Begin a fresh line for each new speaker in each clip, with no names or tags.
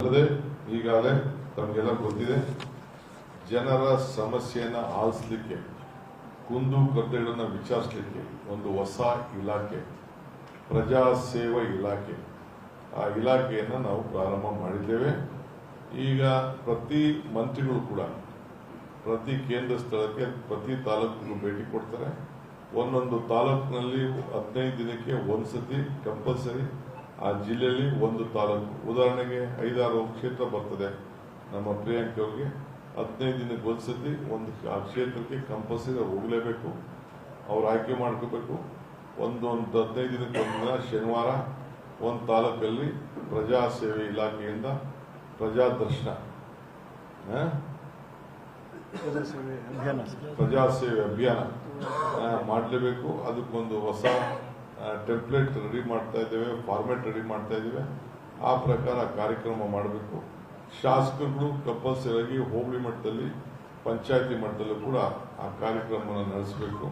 ಇದಲ್ಲದೆ ಈಗಾಗಲೇ ತಮಗೆಲ್ಲ ಗೊತ್ತಿದೆ, ಜನರ ಸಮಸ್ಯೆಯನ್ನು ಆಲಿಸಲಿಕ್ಕೆ, ಕುಂದು ಕೊರತೆಗಳನ್ನು ವಿಚಾರಿಸಲಿಕ್ಕೆ ಒಂದು ಹೊಸ ಇಲಾಖೆ, ಪ್ರಜಾ ಸೇವಾ ಇಲಾಖೆ, ಆ ಇಲಾಖೆಯನ್ನು ನಾವು ಪ್ರಾರಂಭ ಮಾಡಿದ್ದೇವೆ. ಈಗ ಪ್ರತಿ ಮಂತ್ರಿಗಳು ಕೂಡ ಪ್ರತಿ ಕೇಂದ್ರ ಸ್ಥಳಕ್ಕೆ, ಪ್ರತಿ ತಾಲೂಕಿಗೂ ಭೇಟಿ ಕೊಡ್ತಾರೆ. ಒಂದೊಂದು ತಾಲೂಕಿನಲ್ಲಿ 15 ದಿನಕ್ಕೆ ಒಂದ್ಸತಿ ಕಂಪಲ್ಸರಿ ಆ ಜಿಲ್ಲೆಯಲ್ಲಿ ಒಂದು ತಾಲೂಕು, ಉದಾಹರಣೆಗೆ 5-6 ಕ್ಷೇತ್ರ ಬರ್ತದೆ ನಮ್ಮ ಪ್ರಿಯಾಂಕ ಅವ್ರಿಗೆ, 15 ದಿನಕ್ಕೆ ಒಂದ್ಸತಿ ಒಂದು ಆ ಕ್ಷೇತ್ರಕ್ಕೆ ಕಂಪಲ್ಸರಿ ಹೋಗಲೇಬೇಕು, ಅವ್ರು ಆಯ್ಕೆ ಮಾಡ್ಕೋಬೇಕು. ಒಂದು 15 ದಿನಕ್ಕೆ ಒಂದು ದಿನ ಶನಿವಾರ ಒಂದು ತಾಲೂಕಲ್ಲಿ ಪ್ರಜಾ ಸೇವೆ ಇಲಾಖೆಯಿಂದ ಪ್ರಜಾ ದರ್ಶನ, ಪ್ರಜಾ ಸೇವೆ ಅಭಿಯಾನ ಮಾಡಲೇಬೇಕು. ಅದಕ್ಕೊಂದು ಹೊಸ ಟೆಂಪ್ಲೇಟ್ ರೆಡಿ ಮಾಡ್ತಾ ಇದ್ದೇವೆ, ಫಾರ್ಮೆಟ್ ರೆಡಿ ಮಾಡ್ತಾ ಇದ್ದೇವೆ. ಆ ಪ್ರಕಾರ ಕಾರ್ಯಕ್ರಮ ಮಾಡಬೇಕು. ಶಾಸಕರುಗಳು ಕಂಪಲ್ಸರಿಯಾಗಿ ಹೋಬಳಿ ಮಟ್ಟದಲ್ಲಿ, ಪಂಚಾಯತಿ ಮಟ್ಟದಲ್ಲೂ ಕೂಡ ಆ ಕಾರ್ಯಕ್ರಮವನ್ನು ನಡೆಸಬೇಕು.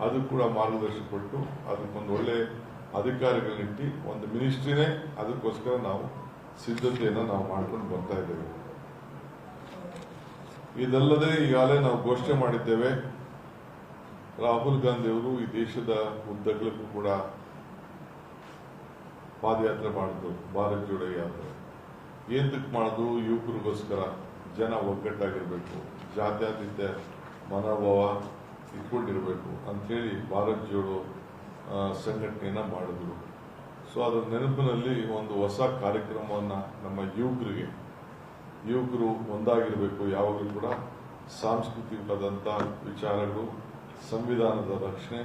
ಅದು ಕೂಡ ಮಾರ್ಗದರ್ಶನ ಕೊಟ್ಟು ಅದಕ್ಕೊಂದು ಒಳ್ಳೆ ಅಧಿಕಾರಿಗಳನ್ನಿಟ್ಟು ಒಂದು ಮಿನಿಸ್ಟ್ರಿನೇ ಅದಕ್ಕೋಸ್ಕರ ನಾವು ಸಿದ್ಧತೆಯನ್ನು ನಾವು ಮಾಡ್ಕೊಂಡು ಬರ್ತಾ ಇದ್ದೇವೆ. ಇದಲ್ಲದೆ ಈಗಾಗಲೇ ನಾವು ಘೋಷಣೆ ಮಾಡಿದ್ದೇವೆ, ರಾಹುಲ್ ಗಾಂಧಿ ಅವರು ಈ ದೇಶದ ಉದ್ದಗಲಕ್ಕೂ ಕೂಡ ಪಾದಯಾತ್ರೆ ಮಾಡಿದ್ರು, ಭಾರತ್ ಜೋಡೋ ಯಾತ್ರೆ. ಏತಕ್ಕೆ ಮಾಡಿದ್ರು? ಯುವಕರಿಗೋಸ್ಕರ, ಜನ ಒಗ್ಗಟ್ಟಾಗಿರ್ಬೇಕು, ಜಾತ್ಯತೀತ ಮನೋಭಾವ ಇಟ್ಕೊಂಡಿರ್ಬೇಕು ಅಂಥೇಳಿ ಭಾರತ್ ಜೋಡೋ ಸಂಘಟನೆಯನ್ನ ಮಾಡಿದ್ರು. ಸೊ ಅದರ ನೆನಪಿನಲ್ಲಿ ಒಂದು ಹೊಸ ಕಾರ್ಯಕ್ರಮವನ್ನು ನಮ್ಮ ಯುವಕರು ಒಂದಾಗಿರಬೇಕು, ಯಾವಾಗಲೂ ಕೂಡ ಸಾಂಸ್ಕೃತಿಕವಾದಂಥ ವಿಚಾರಗಳು, ಸಂವಿಧಾನದ ರಕ್ಷಣೆ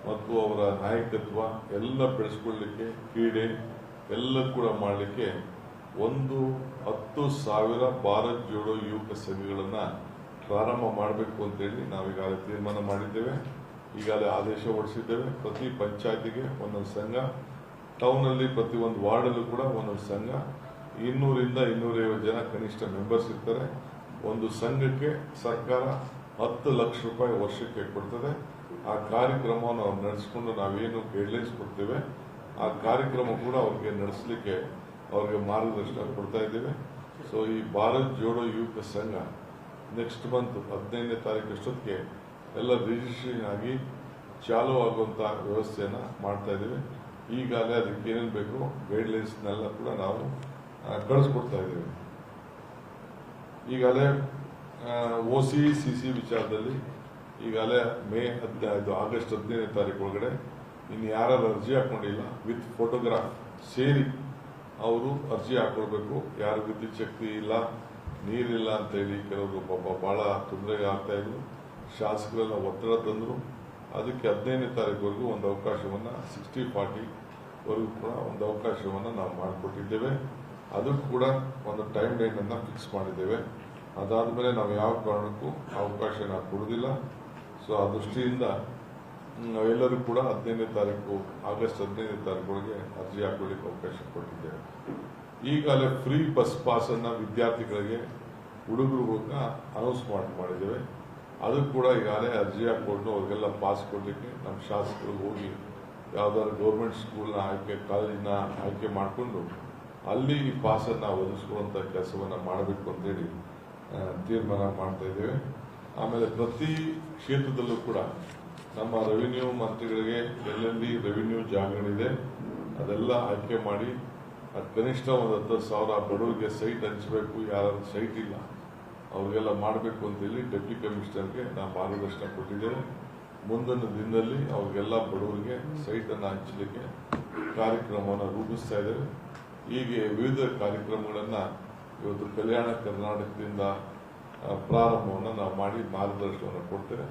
ಮತ್ತು ಅವರ ನಾಯಕತ್ವ ಎಲ್ಲ ಬೆಳೆಸ್ಕೊಳ್ಳಿಕ್ಕೆ, ಕ್ರೀಡೆ ಎಲ್ಲ ಕೂಡ ಮಾಡಲಿಕ್ಕೆ ಒಂದು 10,000 ಭಾರತ್ ಜೋಡೋ ಯುವಕ ಸಂಘಗಳನ್ನು ಪ್ರಾರಂಭ ಮಾಡಬೇಕು ಅಂತೇಳಿ ನಾವೀಗಾಗಲೇ ತೀರ್ಮಾನ ಮಾಡಿದ್ದೇವೆ. ಈಗಾಗಲೇ ಆದೇಶ ಹೊರಡಿಸಿದ್ದೇವೆ. ಪ್ರತಿ ಪಂಚಾಯತಿಗೆ ಒಂದೊಂದು ಸಂಘ, ಟೌನಲ್ಲಿ ಪ್ರತಿ ಒಂದು ವಾರ್ಡಲ್ಲೂ ಕೂಡ ಒಂದೊಂದು ಸಂಘ, 200ರಿಂದ 250 ಜನ ಕನಿಷ್ಠ ಮೆಂಬರ್ಸ್ ಇರ್ತಾರೆ. ಒಂದು ಸಂಘಕ್ಕೆ ಸರ್ಕಾರ 10 ಲಕ್ಷ ರೂಪಾಯಿ ವರ್ಷಕ್ಕೆ ಕೊಡ್ತದೆ. ಆ ಕಾರ್ಯಕ್ರಮವನ್ನು ನಾವು ನಡೆಸಿಕೊಂಡು ನಾವೇನು ಗೈಡ್ಲೈನ್ಸ್ ಕೊಡ್ತೇವೆ ಆ ಕಾರ್ಯಕ್ರಮ ಕೂಡ ಅವ್ರಿಗೆ ನಡೆಸಲಿಕ್ಕೆ ಅವ್ರಿಗೆ ಮಾರ್ಗದರ್ಶನ ಕೊಡ್ತಾ ಇದ್ದೇವೆ. ಸೊ ಈ ಭಾರತ್ ಜೋಡೋ ಯುವಕ ಸಂಘ ನೆಕ್ಸ್ಟ್ ಮಂತ್ 15ನೇ ತಾರೀಕು ಅಷ್ಟೊತ್ತಿಗೆ ಎಲ್ಲ ರಿಜಿಸ್ಟ್ರೇಷನ್ ಆಗಿ ಚಾಲೂ ಆಗುವಂಥ ವ್ಯವಸ್ಥೆಯನ್ನು ಮಾಡ್ತಾ ಇದ್ದೇವೆ. ಈಗಾಗಲೇ ಅದಕ್ಕೆ ಏನೇನು ಬೇಕು ಗೈಡ್ಲೈನ್ಸ್ನೆಲ್ಲ ಕೂಡ ನಾವು ಕಳಿಸ್ಕೊಡ್ತಾ ಇದ್ದೇವೆ. ಈಗಾಗಲೇ OC/CC ವಿಚಾರದಲ್ಲಿ ಈಗಾಗಲೇ ಆಗಸ್ಟ್ 15ನೇ ತಾರೀಕು ಒಳಗಡೆ ಇನ್ನು ಯಾರು ಅರ್ಜಿ ಹಾಕೊಂಡಿಲ್ಲ ವಿತ್ ಫೋಟೋಗ್ರಾಫ್ ಸೇರಿ ಅವರು ಅರ್ಜಿ ಹಾಕೊಳ್ಬೇಕು. ಯಾರು ವಿದ್ಯುತ್ ಶಕ್ತಿ ಇಲ್ಲ, ನೀರಿಲ್ಲ ಅಂತೇಳಿ ಕೆಲವರು ಪಾಪ ಬಹಳ ತೊಂದರೆ ಆಗ್ತಾ ಇದ್ರು. ಶಾಸಕರೆಲ್ಲ ಒತ್ತಡ ತಂದರು. ಅದಕ್ಕೆ 15ನೇ ತಾರೀಕುವರೆಗೂ ಒಂದು ಅವಕಾಶವನ್ನು 60-40 ವರೆಗೂ ಕೂಡ ಒಂದು ಅವಕಾಶವನ್ನು ನಾವು ಮಾಡಿಕೊಟ್ಟಿದ್ದೇವೆ. ಅದಕ್ಕೂ ಕೂಡ ಒಂದು ಟೈಮ್ ಲೈನ್ ಅನ್ನು ಫಿಕ್ಸ್ ಮಾಡಿದ್ದೇವೆ. ಅದಾದಮೇಲೆ ನಾವು ಯಾವ ಕಾರಣಕ್ಕೂ ಅವಕಾಶ ನಾವು ಕೊಡುವುದಿಲ್ಲ. ಸೊ ಆ ದೃಷ್ಟಿಯಿಂದ ನಾವೆಲ್ಲರೂ ಕೂಡ 15ನೇ ತಾರೀಕು ಆಗಸ್ಟ್ 15ನೇ ತಾರೀಕೊಳಗೆ ಅರ್ಜಿ ಹಾಕೊಳ್ಳಿಕ್ಕೆ ಅವಕಾಶ ಕೊಟ್ಟಿದ್ದೇವೆ. ಈಗಾಗಲೇ ಫ್ರೀ ಬಸ್ ಪಾಸ್ ಅನ್ನು ವಿದ್ಯಾರ್ಥಿಗಳಿಗೆ, ಹುಡುಗರುಗಳನ್ನ ಅನೌನ್ಸ್ ಮಾಡಿದ್ದೇವೆ. ಅದು ಕೂಡ ಈಗಾಗಲೇ ಅರ್ಜಿ ಹಾಕೊಂಡು ಅವ್ರಿಗೆಲ್ಲ ಪಾಸ್ ಕೊಡಲಿಕ್ಕೆ ನಮ್ಮ ಶಾಸಕರು ಹೋಗಿ ಯಾವ್ದಾದ್ರು ಗೌರ್ಮೆಂಟ್ ಸ್ಕೂಲ್ನ ಆಯ್ಕೆ, ಕಾಲೇಜಿನ ಆಯ್ಕೆ ಮಾಡಿಕೊಂಡು ಅಲ್ಲಿ ಈ ಪಾಸನ್ನು ಒದಗಿಸುವಂಥ ಕೆಲಸವನ್ನು ಮಾಡಬೇಕು ಅಂತೇಳಿ ತೀರ್ಮಾನ ಮಾಡ್ತಾ ಇದ್ದೇವೆ. ಆಮೇಲೆ ಪ್ರತಿ ಕ್ಷೇತ್ರದಲ್ಲೂ ಕೂಡ ನಮ್ಮ ರೆವಿನ್ಯೂ ಮಂತ್ರಿಗಳಿಗೆ ಎಲ್ಲೆಲ್ಲಿ ರೆವಿನ್ಯೂ ಜಾಗಗಳಿದೆ ಅದೆಲ್ಲ ಆಯ್ಕೆ ಮಾಡಿ ಕನಿಷ್ಠ ಒಂದು 10,000 ಬಡವರಿಗೆ ಸೈಟ್ ಹಂಚಬೇಕು. ಯಾರು ಸೈಟ್ ಇಲ್ಲ ಅವ್ರಿಗೆಲ್ಲ ಮಾಡಬೇಕು ಅಂತೇಳಿ ಡೆಪ್ಟಿ ಕಮಿಷನರ್ಗೆ ನಾವು ಮಾರ್ಗದರ್ಶನ ಕೊಟ್ಟಿದ್ದೇವೆ. ಮುಂದಿನ ದಿನದಲ್ಲಿ ಅವ್ರಿಗೆಲ್ಲ ಬಡವರಿಗೆ ಸೈಟನ್ನು ಹಂಚಲಿಕ್ಕೆ ಕಾರ್ಯಕ್ರಮವನ್ನು ರೂಪಿಸ್ತಾ ಇದ್ದೇವೆ. ಹೀಗೆ ವಿವಿಧ ಕಾರ್ಯಕ್ರಮಗಳನ್ನು ಇವತ್ತು ಕಲ್ಯಾಣ ಕರ್ನಾಟಕದಿಂದ ಪ್ರಾರಂಭವನ್ನು ನಾವು ಮಾಡಿ ಮಾರ್ಗದರ್ಶನವನ್ನು ಕೊಡ್ತೇವೆ.